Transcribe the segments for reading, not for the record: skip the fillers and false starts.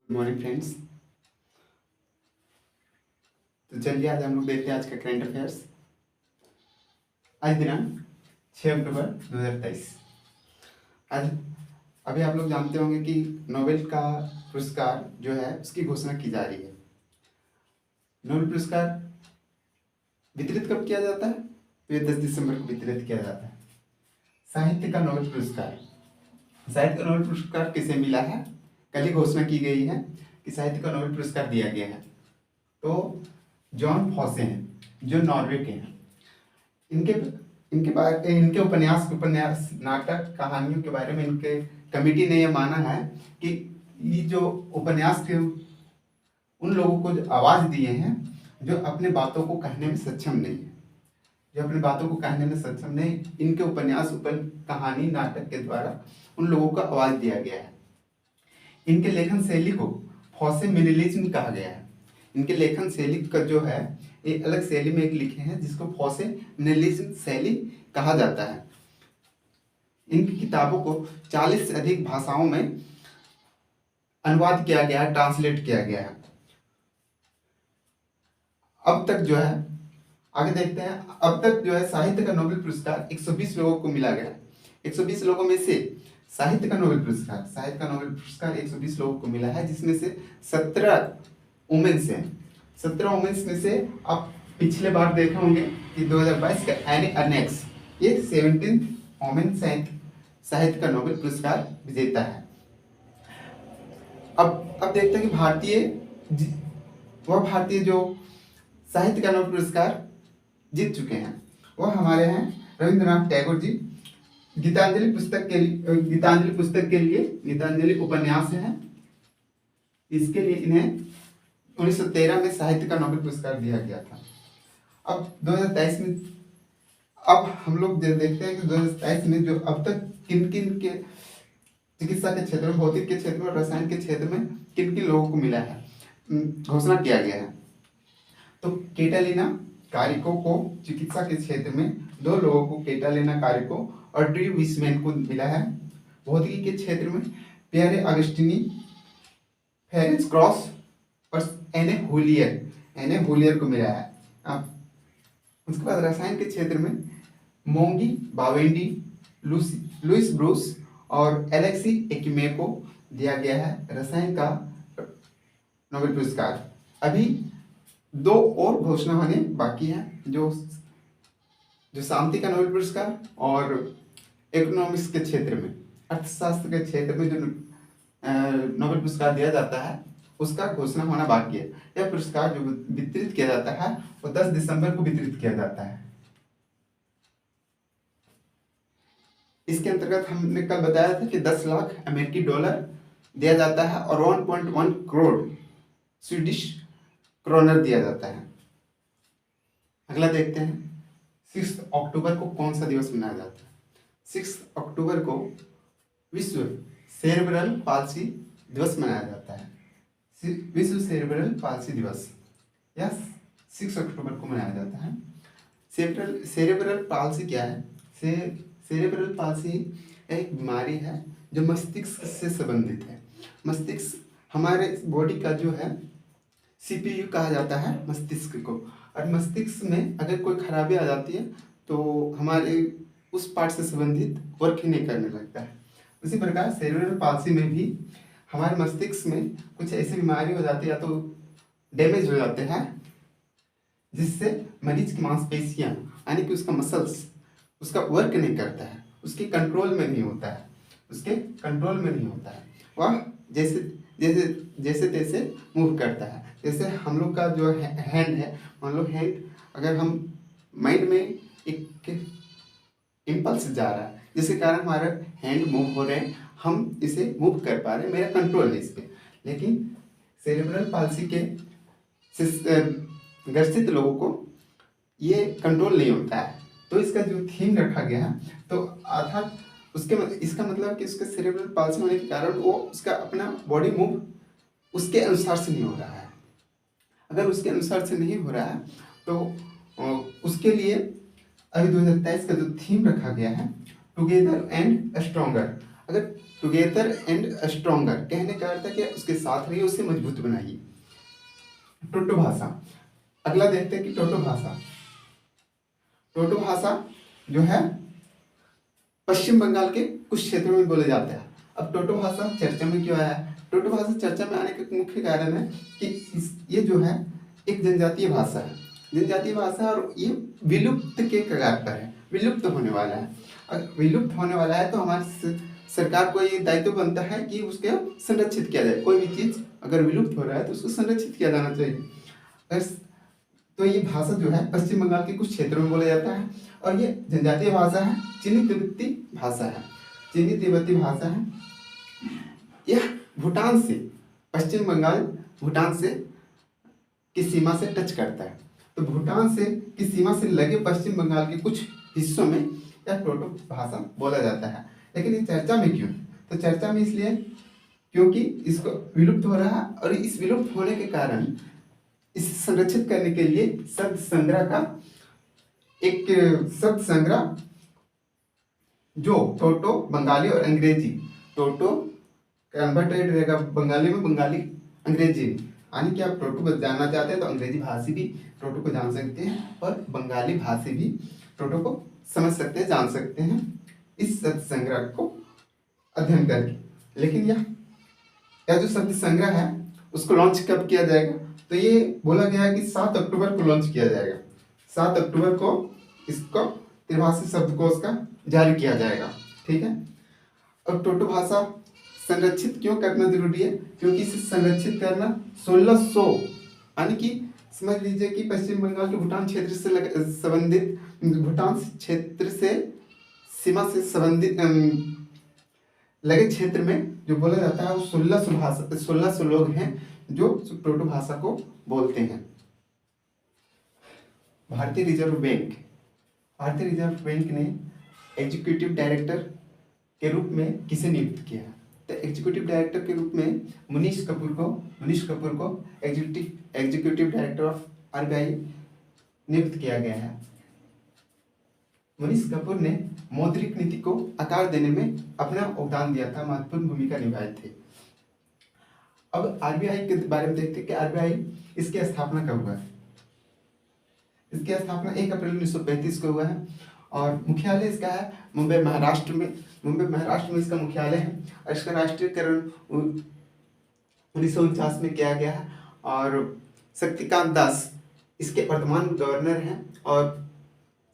Good morning friends. तो चलिए आज हम लोग देखते हैं आज का करंट अफेयर्स। आज दिनांक 6 अक्टूबर 2023। आज अभी आप लोग जानते होंगे कि नोबेल का पुरस्कार जो है उसकी घोषणा की जा रही है। नोबेल पुरस्कार वितरित कब किया जाता है? तो ये 10 दिसंबर को वितरित किया जाता है। साहित्य का नोबेल पुरस्कार, साहित्य का नोबेल पुरस्कार किसे मिला है? कल ही घोषणा की गई है कि साहित्य का नोबेल पुरस्कार दिया गया है। तो जॉन फॉसे हैं जो नॉर्वे के हैं। इनके इनके उपन्यास नाटक कहानियों के बारे में इनके कमेटी ने यह माना है कि ये जो उपन्यास के उन लोगों को जो आवाज़ दिए हैं जो अपने बातों को कहने में सक्षम नहीं है, जो अपनी बातों को कहने में सक्षम नहीं, इनके उपन्यास कहानी नाटक के द्वारा उन लोगों को आवाज़ दिया गया है। इनके लेखन शैली को फॉसे मिनिमलिज्म कहा गया है। इनके लेखन शैली का जो है एक अलग शैली में एक लिखे हैं जिसको फॉसे मिनिमलिज्म शैली कहा जाता है। इनकी किताबों को 40 से अधिक भाषाओं में अनुवाद किया गया है, ट्रांसलेट किया गया है। अब तक जो है आगे देखते हैं, अब तक जो है साहित्य का नोबेल पुरस्कार 120 लोगों को मिला गया। 120 लोगों में से साहित्य का नोबेल पुरस्कार 120 लोगों को मिला है, जिसमें से 17 वुमेन्स हैं। 17 वुमेन्स में से आप पिछले बार देखे होंगे कि 2022 का एनी अर्नेक्स ये 17 वुमेन साहित्य का नोबेल पुरस्कार विजेता है। अब देखते हैं कि भारतीय जो साहित्य का नोबेल पुरस्कार जीत चुके हैं वह हमारे हैं रविंद्रनाथ टैगोर जी। गीतांजलि उपन्यास है, इसके लिए इन्हें 1913 में साहित्य का नोबेल पुरस्कार दिया गया था। अब 2023 में अब हम लोग देखते हैं कि 2023 में जो अब तक किन किन के चिकित्सा के क्षेत्र में, भौतिक के क्षेत्र में, रसायन के क्षेत्र में किन किन लोगों को मिला है, घोषणा किया गया है। तो कैटालिना कारिको को चिकित्सा के क्षेत्र में 2 लोगों को, कैटालिना कारिको और ड्री विसमैन को मिला है। भौतिकी के क्षेत्र में पियरे अगस्टिनी, फेरेंस क्रॉस और एने हुलियर को मिला है। उसके बाद रसायन के क्षेत्र में मोंगी बावेंडी, लुइस ब्रूस और एलेक्सी एक्मे को दिया गया है रसायन का नोबेल पुरस्कार। अभी 2 और घोषणा होने बाकी है, जो शांति का नोबेल पुरस्कार और इकोनॉमिक्स के क्षेत्र में, अर्थशास्त्र के क्षेत्र में जो नोबेल पुरस्कार दिया जाता है उसका घोषणा होना बाकी है। यह पुरस्कार जो वितरित किया जाता है वो 10 दिसंबर को वितरित किया जाता है। इसके अंतर्गत हमने कल बताया था कि 10 लाख अमेरिकी डॉलर दिया जाता है और 1.1 करोड़ स्वीडिश क्रोनर दिया जाता है। अगला देखते हैं 6 अक्टूबर को कौन सा दिवस मनाया जाता है। 6 अक्टूबर को विश्व सेरेब्रल पाल्सी दिवस मनाया जाता है। विश्व सेरेब्रल पाल्सी दिवस या 6 अक्टूबर को मनाया जाता है। सेरेब्रल पाल्सी क्या है? सेरेब्रल पाल्सी एक बीमारी है जो मस्तिष्क से संबंधित है। मस्तिष्क हमारे बॉडी का जो है CPU कहा जाता है मस्तिष्क को, और मस्तिष्क में अगर कोई खराबी आ जाती है तो हमारे उस पार्ट से संबंधित वर्क ही नहीं करने लगता है। उसी प्रकार सेरेब्रल पाल्सी में भी हमारे मस्तिष्क में कुछ ऐसी बीमारी हो जाती है या तो डैमेज हो जाते हैं जिससे मरीज की मांसपेशियां यानी कि उसका मसल्स उसका वर्क नहीं करता है, उसके कंट्रोल में नहीं होता है। वह जैसे तैसे मूव करता है। जैसे हम लोग का जो हैंड है, मान लो हैंड अगर हम माइंड में एक इम्पल्स जा रहा है जिसके कारण हमारा हैंड मूव हो रहे हैं, हम इसे मूव कर पा रहे हैं, मेरा कंट्रोल है इस पर। लेकिन सेरेब्रल पाल्सी के ग्रसित लोगों को ये कंट्रोल नहीं होता है। तो इसका जो थीम रखा गया है तो अर्थात इसका मतलब कि उसके सेरेब्रल पाल्सी होने के कारण वो उसका अपना बॉडी मूव उसके अनुसार से नहीं हो रहा है। अगर उसके अनुसार से नहीं हो रहा है तो उसके लिए अभी 2023 का जो थीम रखा गया है टुगेदर एंड स्ट्रॉन्गर, अगर टुगेदर एंड स्ट्रॉन्गर कहने का अर्थ है कि उसके साथ रहिए, उसे मजबूत बनाइए। टोटो भाषा, अगला देखते हैं कि टोटो भाषा। टोटो भाषा जो है पश्चिम बंगाल के कुछ क्षेत्रों में बोला जाता है। अब टोटो भाषा चर्चा में क्यों आया है? टोटो भाषा चर्चा में आने का मुख्य कारण है कि ये जो है एक जनजातीय भाषा है, जनजातीय भाषा है, और ये विलुप्त के कगार पर है, विलुप्त होने वाला है। अगर विलुप्त होने वाला है तो हमारी सरकार को ये दायित्व बनता है कि उसके संरक्षित किया जाए। कोई भी चीज़ अगर विलुप्त हो रहा है तो उसको संरक्षित किया जाना चाहिए। अगर तो ये भाषा जो है पश्चिम बंगाल के कुछ क्षेत्रों में बोला जाता है, और ये जनजातीय भाषा है, चीनी तिब्बती भाषा है, चीनी तिब्बती भाषा है। यह भूटान से, पश्चिम बंगाल भूटान से की सीमा से टच करता है, तो भूटान से की सीमा से लगे पश्चिम बंगाल के कुछ हिस्सों में यह टोटो भाषा बोला जाता है। लेकिन ये चर्चा में क्यों? तो चर्चा में इसलिए क्योंकि इसको विलुप्त हो रहा है, और इस विलुप्त होने के कारण इसे संरक्षित करने के लिए शब्द संग्रह का एक शब्द संग्रह, जो टोटो बंगाली और अंग्रेजी, टोटो कन्वर्टेड रहेगा बंगाली में, बंगाली अंग्रेजी, यानी कि आप टोटो को जानना चाहते हैं तो अंग्रेजी भाषी भी टोटो को जान सकते हैं, और बंगाली भाषी भी टोटो को समझ सकते हैं, जान सकते हैं इस शब्द संग्रह को अध्ययन करके। लेकिन यह जो शब्द संग्रह है उसको लॉन्च कब किया जाएगा? तो ये बोला गया है कि 7 अक्टूबर को लॉन्च किया जाएगा। 7 अक्टूबर को इसको त्रिभाषी शब्दकोश का जारी किया जाएगा। ठीक है। अब टोटो भाषा संरक्षित क्यों करना जरूरी है? क्योंकि इसे संरक्षित करना 1600, यानी कि समझ लीजिए कि पश्चिम बंगाल के भूटान क्षेत्र से संबंधित, भूटान क्षेत्र से सीमा से संबंधित लगे क्षेत्र में जो बोला जाता है वो 1600 लोग हैं जो टोटो भाषा को बोलते हैं। भारतीय रिजर्व बैंक, भारतीय रिजर्व बैंक ने एग्जीक्यूटिव डायरेक्टर के रूप में किसे नियुक्त किया? तो एग्जीक्यूटिव डायरेक्टर के रूप में मनीष कपूर को एग्जीक्यूटिव डायरेक्टर ऑफ आरबीआई नियुक्त किया गया है। मनीष कपूर ने मौद्रिक नीति को आकार देने में अपना योगदान दिया था, महत्वपूर्ण भूमिका निभाए थे। अब आरबीआई के बारे में देखते हैं कि आरबीआई इसकी स्थापना कब हुआ है। इसकी स्थापना 1 अप्रैल 1935 को हुआ है, और मुख्यालय इसका है मुंबई महाराष्ट्र में इसका मुख्यालय है। और इसका राष्ट्रीयकरण 1949 में किया गया है, और शक्तिकांत दास इसके वर्तमान गवर्नर हैं, और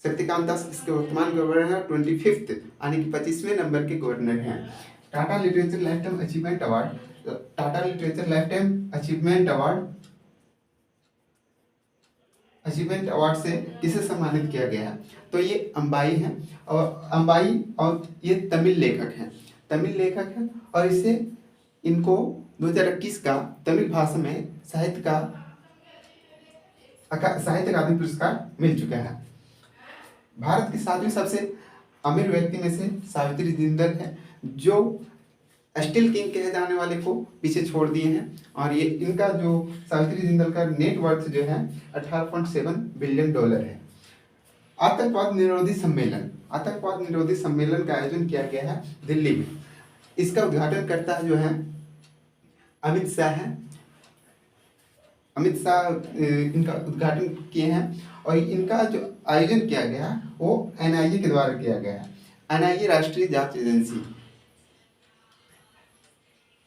शक्तिकांत दास इसके वर्तमान गवर्नर हैं, 25th यानी कि 25वें नंबर के गवर्नर हैं। Tata literature life time achievement award से किसे सम्मानित किया गया है? तो ये अंबाई हैं, और ये तमिल लेखक हैं, और इसे इनको 2021 का तमिल भाषा में साहित्य अकादमी पुरस्कार मिल चुका है। भारत के 7वें सबसे अमीर व्यक्ति में से सावित्री जिंदल है, जो स्टील किंग कहे जाने वाले को पीछे छोड़ दिए हैं, और ये इनका जो सावित्री जिंदल का नेट वर्थ जो है $18.7 बिलियन है। आतंकवाद निरोधी सम्मेलन का आयोजन किया गया है दिल्ली में। इसका उद्घाटन करता है जो है अमित शाह इनका उद्घाटन किए हैं, और इनका जो आयोजन किया गया वो एनआईए के द्वारा किया गया है। एनआईए राष्ट्रीय जांच एजेंसी।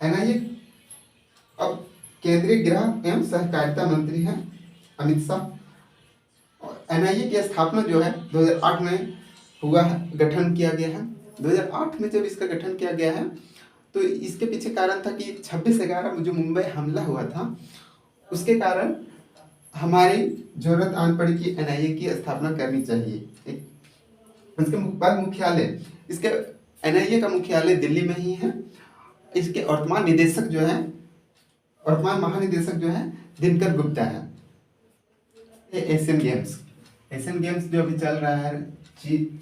एनआईए अब केंद्रीय गृह एवं सहकारिता मंत्री हैं अमित शाह। और एनआईए की स्थापना जो है 2008 में हुआ है, गठन किया गया है। 2008 में जब इसका गठन किया गया है तो इसके पीछे कारण था कि 26/11 जो मुंबई हमला हुआ था, उसके कारण हमारी जरूरत आन पड़ी कि एनआईए की स्थापना करनी चाहिए। उसके बाद मुख्यालय, इसके एनआईए का मुख्यालय दिल्ली में ही है। इसके वर्तमान महानिदेशक जो है दिनकर गुप्ता है। ये एशियन गेम्स जो अभी चल रहा है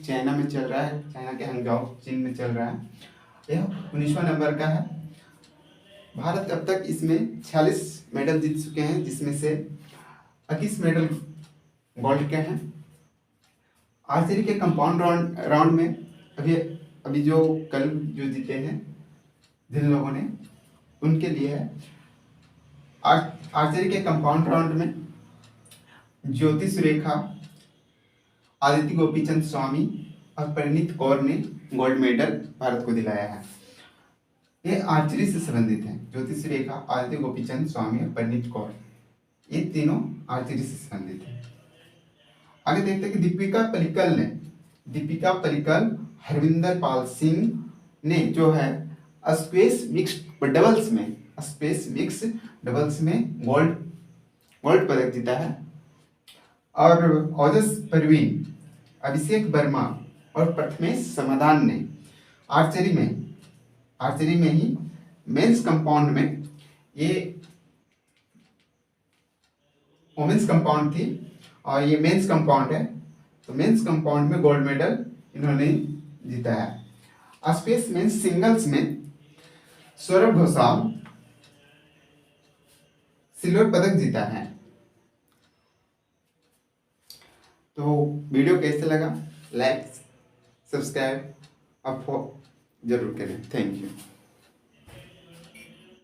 चाइना में चल रहा है, चाइना के हंगजाओ चीन में चल रहा है, यह 19वां नंबर का है। भारत अब तक इसमें 46 मेडल जीत चुके हैं, जिसमें से 21 मेडल गोल्ड के हैं। आर्चरी के कंपाउंड राउंड में अभी अभी जो कल जो जीते हैं जिन लोगों ने, उनके लिए है आर्चरी के कंपाउंड राउंड में ज्योति सुरेखा, आदित्य गोपीचंद स्वामी और परिणीत कौर ने गोल्ड मेडल भारत को दिलाया है। ये आर्चरी से संबंधित है। ज्योति सुरेखा, आदित्य गोपीचंद स्वामी और परिणीत कौर, ये तीनों आर्चरी से संबंधित है। आगे देखते हैं कि दीपिका पलिकल, हरविंदर पाल सिंह ने जो है स्पेस मिक्स्ड डबल्स में गोल्ड पदक जीता है। और ओजस परवीन, अभिषेक वर्मा और प्रथमेश समाधान ने आर्चरी में ही मेंस कंपाउंड में, ये वुमेन्स कंपाउंड थी और ये मेंस कंपाउंड है, तो मेंस कंपाउंड में गोल्ड मेडल इन्होंने जीता है। स्पेस मेंस सिंगल्स में सौरभ घोषाल सिल्वर पदक जीता है। तो वीडियो कैसे लगा, लाइक सब्सक्राइब आप जरूर करें। Thank you.